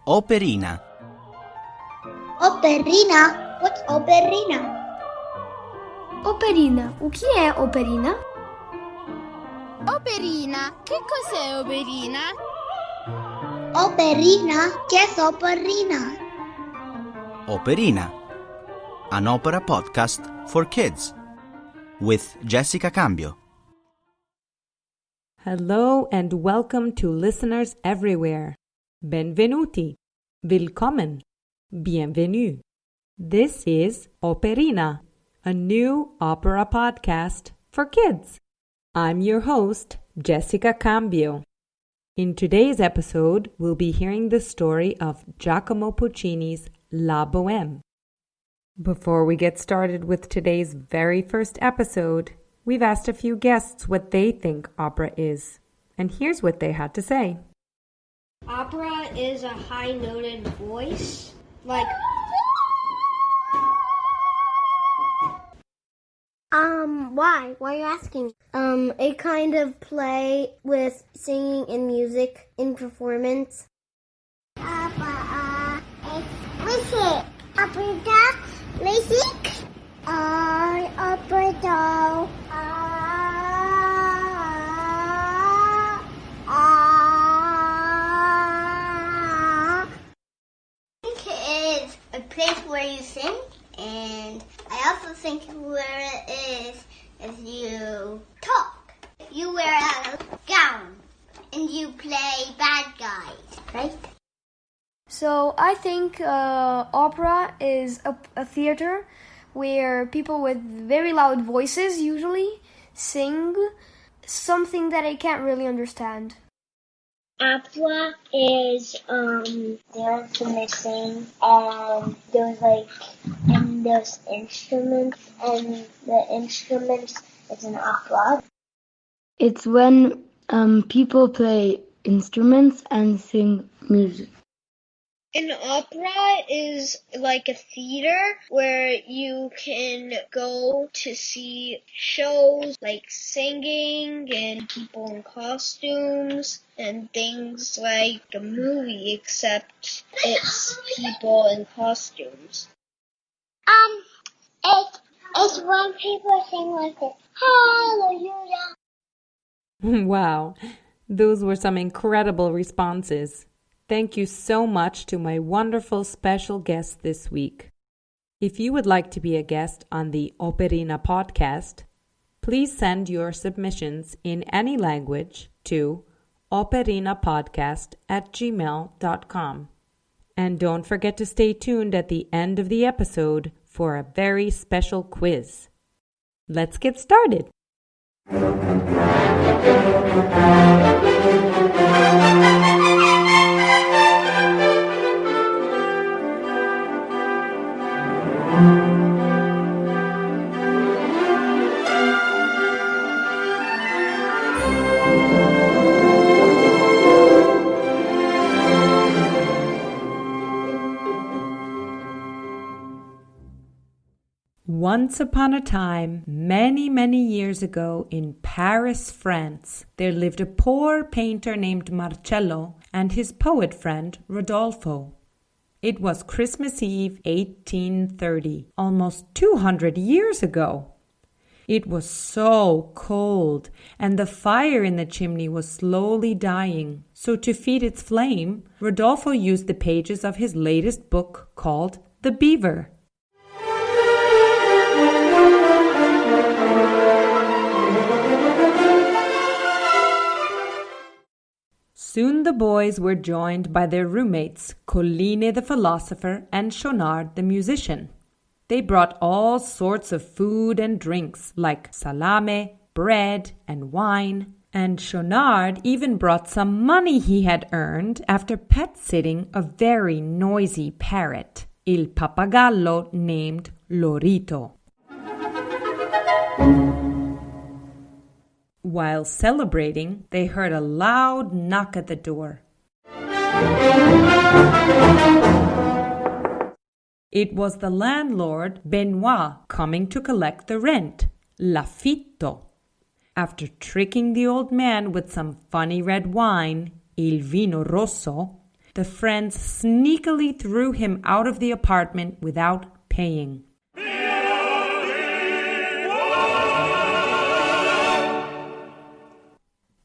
Operina. Operina? What's Operina? Operina, o que é Operina? Operina, che cos'è Operina? Operina? Che è Operina? Operina, an opera podcast for kids with Jessica Cambio. Hello and welcome to listeners everywhere. Benvenuti, willkommen, bienvenue. This is Operina, a new opera podcast for kids. I'm your host, Jessica Cambio. In today's episode, we'll be hearing the story of Giacomo Puccini's La Bohème. Before we get started with today's very first episode, we've asked a few guests what they think opera is. And here's what they had to say. Opera is a high-noted voice, like... Why? Why are you asking? A kind of play with singing and music in performance. Opera is music. Opera music. Opera. Is a place where you sing, and I also think where it is you talk. You wear a gown and you play bad guys, right? So I think opera is a theater where people with very loud voices usually sing something that I can't really understand. Opera is there's the mixing and there's instruments and the instruments is an opera. It's when people play instruments and sing music. An opera is like a theater where you can go to see shows like singing and people in costumes and things like a movie, except it's people in costumes. It's when people sing like this. Hallelujah. Wow, those were some incredible responses. Thank you so much to my wonderful special guests this week. If you would like to be a guest on the Operina podcast, please send your submissions in any language to operinapodcast@gmail.com. And don't forget to stay tuned at the end of the episode for a very special quiz. Let's get started. Once upon a time, many, many years ago in Paris, France, there lived a poor painter named Marcello and his poet friend Rodolfo. It was Christmas Eve, 1830, almost 200 years ago. It was so cold, and the fire in the chimney was slowly dying. So to feed its flame, Rodolfo used the pages of his latest book called The Beaver. Soon the boys were joined by their roommates, Colline the philosopher and Schaunard the musician. They brought all sorts of food and drinks like salame, bread, and wine. And Schaunard even brought some money he had earned after pet-sitting a very noisy parrot, Il Pappagallo named Lorito. While celebrating, they heard a loud knock at the door. It was the landlord, Benoit, coming to collect the rent, l'affitto. After tricking the old man with some funny red wine, il vino rosso, the friends sneakily threw him out of the apartment without paying.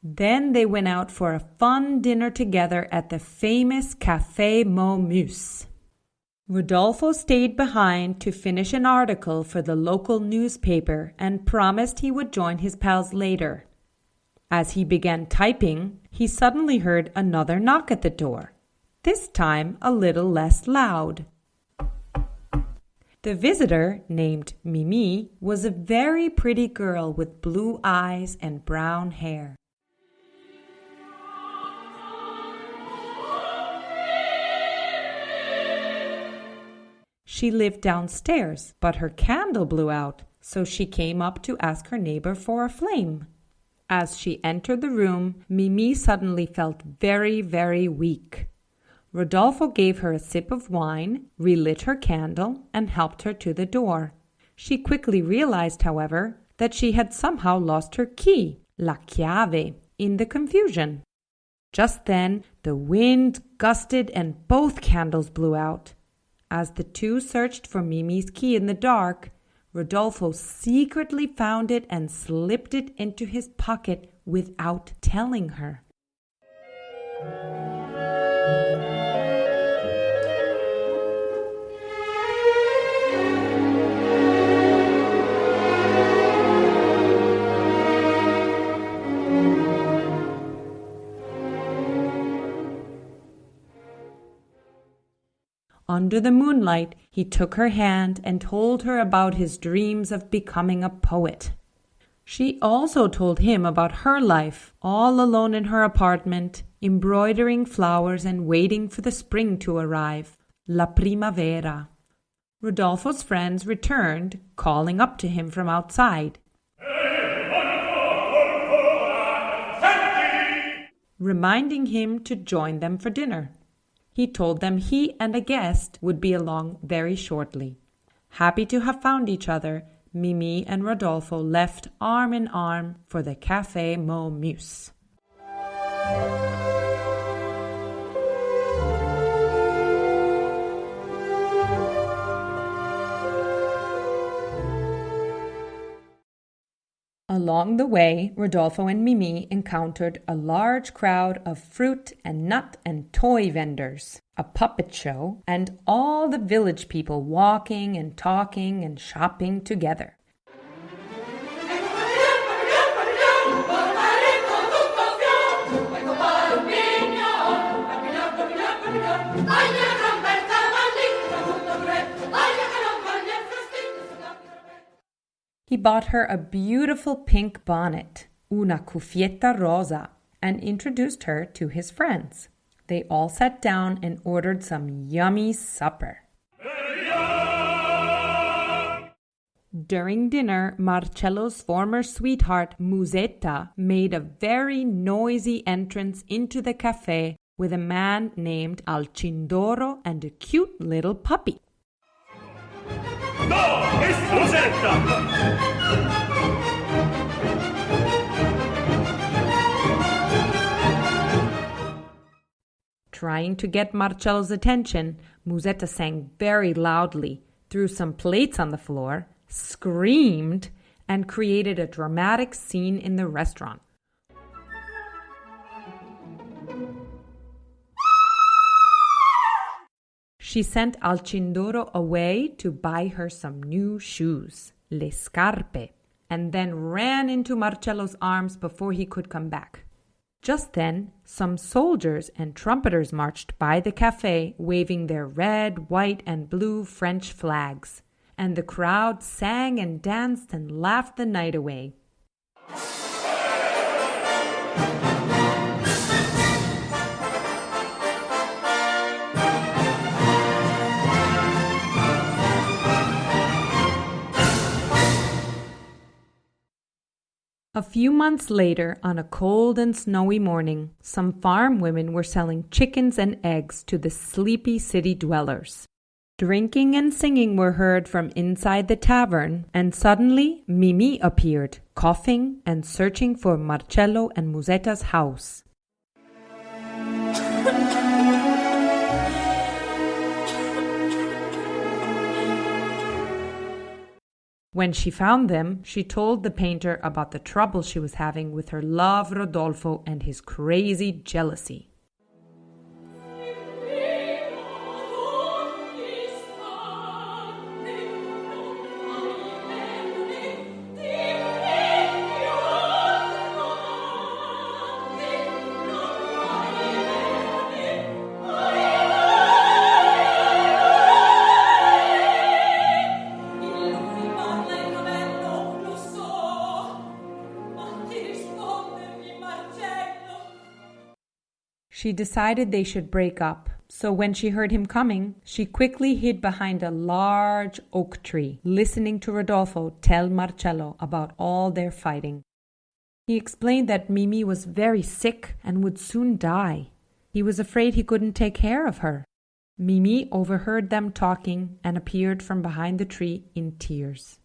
Then they went out for a fun dinner together at the famous Café Momus. Rodolfo stayed behind to finish an article for the local newspaper and promised he would join his pals later. As he began typing, he suddenly heard another knock at the door, this time a little less loud. The visitor, named Mimi, was a very pretty girl with blue eyes and brown hair. She lived downstairs, but her candle blew out, so she came up to ask her neighbor for a flame. As she entered the room, Mimi suddenly felt very, very weak. Rodolfo gave her a sip of wine, relit her candle, and helped her to the door. She quickly realized, however, that she had somehow lost her key, la chiave, in the confusion. Just then, the wind gusted and both candles blew out. As the two searched for Mimi's key in the dark, Rodolfo secretly found it and slipped it into his pocket without telling her. Under the moonlight, he took her hand and told her about his dreams of becoming a poet. She also told him about her life, all alone in her apartment, embroidering flowers and waiting for the spring to arrive, la primavera. Rodolfo's friends returned, calling up to him from outside, reminding him to join them for dinner. He told them he and a guest would be along very shortly. Happy to have found each other, Mimi and Rodolfo left arm in arm for the Café Momus. Along the way, Rodolfo and Mimi encountered a large crowd of fruit and nut and toy vendors, a puppet show, and all the village people walking and talking and shopping together. He bought her a beautiful pink bonnet, una cuffietta rosa, and introduced her to his friends. They all sat down and ordered some yummy supper. During dinner, Marcello's former sweetheart, Musetta, made a very noisy entrance into the cafe with a man named Alcindoro and a cute little puppy. No, it's Musetta! Trying to get Marcello's attention, Musetta sang very loudly, threw some plates on the floor, screamed, and created a dramatic scene in the restaurant. She sent Alcindoro away to buy her some new shoes, le scarpe, and then ran into Marcello's arms before he could come back. Just then, some soldiers and trumpeters marched by the cafe waving their red, white, and blue French flags, and the crowd sang and danced and laughed the night away. A few months later, on a cold and snowy morning, some farm women were selling chickens and eggs to the sleepy city dwellers. Drinking and singing were heard from inside the tavern, and suddenly Mimi appeared, coughing and searching for Marcello and Musetta's house. When she found them, she told the painter about the trouble she was having with her love Rodolfo and his crazy jealousy. She decided they should break up, so when she heard him coming, she quickly hid behind a large oak tree, listening to Rodolfo tell Marcello about all their fighting. He explained that Mimi was very sick and would soon die. He was afraid he couldn't take care of her. Mimi overheard them talking and appeared from behind the tree in tears.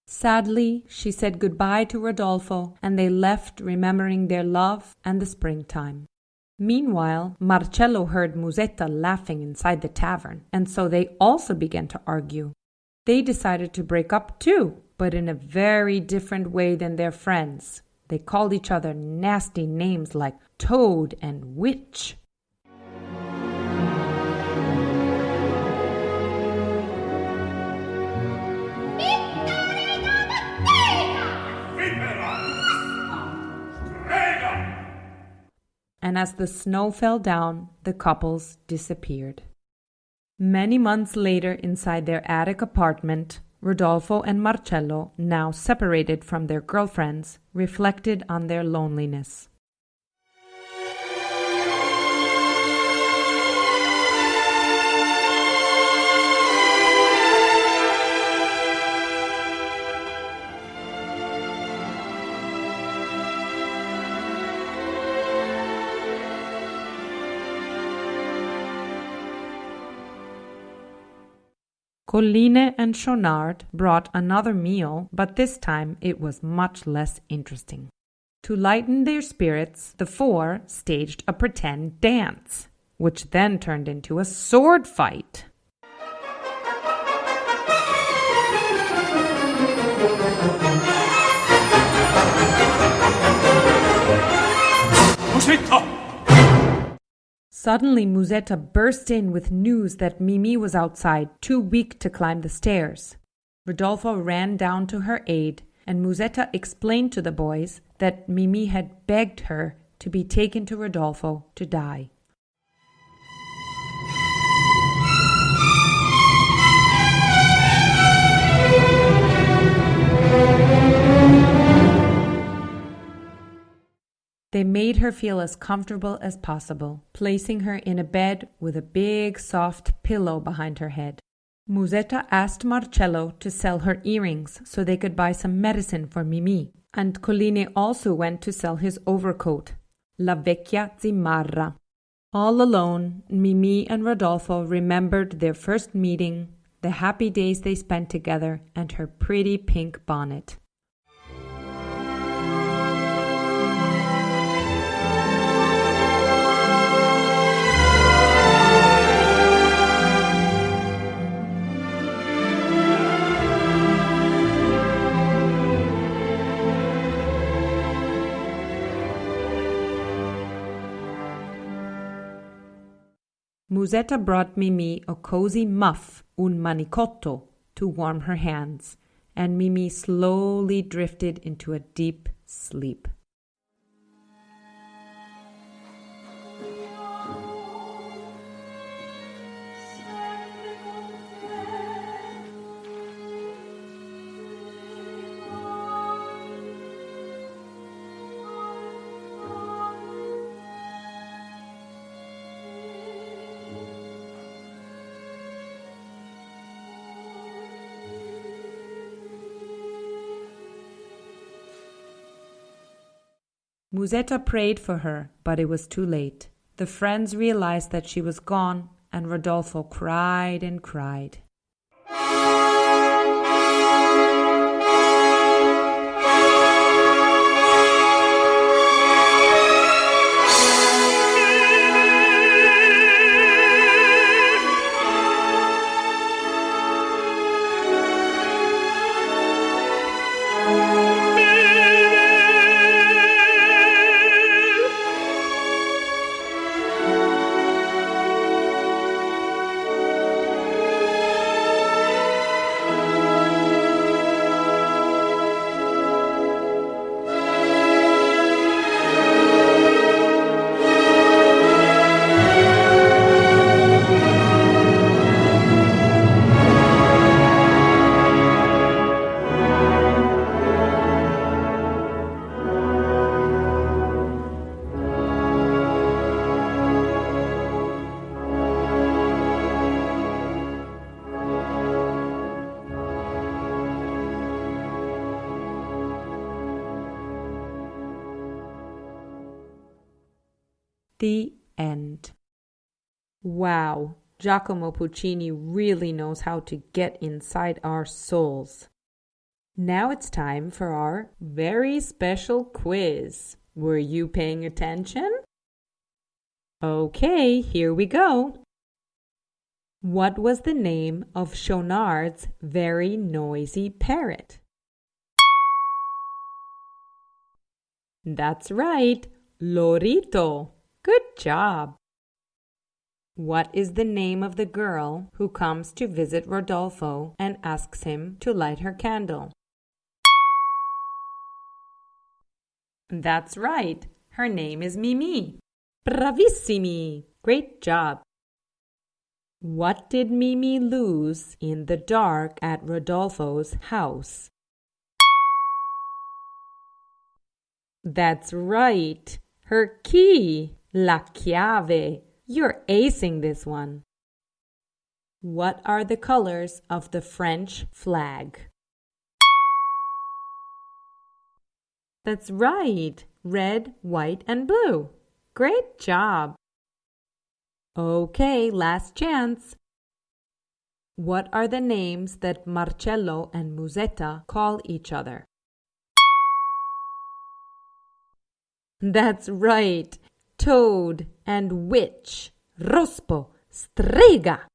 Sadly, she said goodbye to Rodolfo, and they left remembering their love and the springtime. Meanwhile, Marcello heard Musetta laughing inside the tavern, and so they also began to argue. They decided to break up too, but in a very different way than their friends. They called each other nasty names like Toad and Witch. And as the snow fell down, the couples disappeared. Many months later, inside their attic apartment, Rodolfo and Marcello, now separated from their girlfriends, reflected on their loneliness. Colline and Schaunard brought another meal, but this time it was much less interesting. To lighten their spirits, the four staged a pretend dance, which then turned into a sword fight. Musetta! Suddenly, Musetta burst in with news that Mimi was outside, too weak to climb the stairs. Rodolfo ran down to her aid, and Musetta explained to the boys that Mimi had begged her to be taken to Rodolfo to die. They made her feel as comfortable as possible, placing her in a bed with a big soft pillow behind her head. Musetta asked Marcello to sell her earrings so they could buy some medicine for Mimi, and Colline also went to sell his overcoat, La Vecchia Zimarra. All alone, Mimi and Rodolfo remembered their first meeting, the happy days they spent together, and her pretty pink bonnet. Musetta brought Mimi a cozy muff, un manicotto, to warm her hands, and Mimi slowly drifted into a deep sleep. Musetta prayed for her, but it was too late. The friends realized that she was gone, and Rodolfo cried and cried. The end. Wow, Giacomo Puccini really knows how to get inside our souls. Now it's time for our very special quiz. Were you paying attention? Okay, here we go. What was the name of Schaunard's very noisy parrot? That's right, Lorito. Good job. What is the name of the girl who comes to visit Rodolfo and asks him to light her candle? That's right. Her name is Mimi. Bravissimi. Great job. What did Mimi lose in the dark at Rodolfo's house? That's right. Her key. La chiave. You're acing this one. What are the colors of the French flag? That's right. Red, white, and blue. Great job. Okay, last chance. What are the names that Marcello and Musetta call each other? That's right. Toad and witch. Rospo. Strega.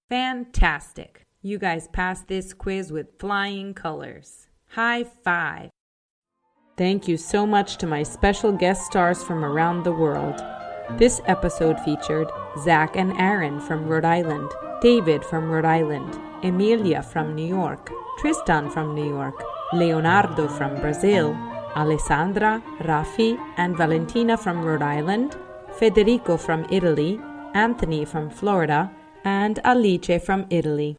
Fantastic. You guys passed this quiz with flying colors. High five. Thank you so much to my special guest stars from around the world. This episode featured Zach and Aaron from Rhode Island, David from Rhode Island, Emilia from New York, Tristan from New York, Leonardo from Brazil, Alessandra, Rafi, and Valentina from Rhode Island, Federico from Italy, Anthony from Florida, and Alice from Italy.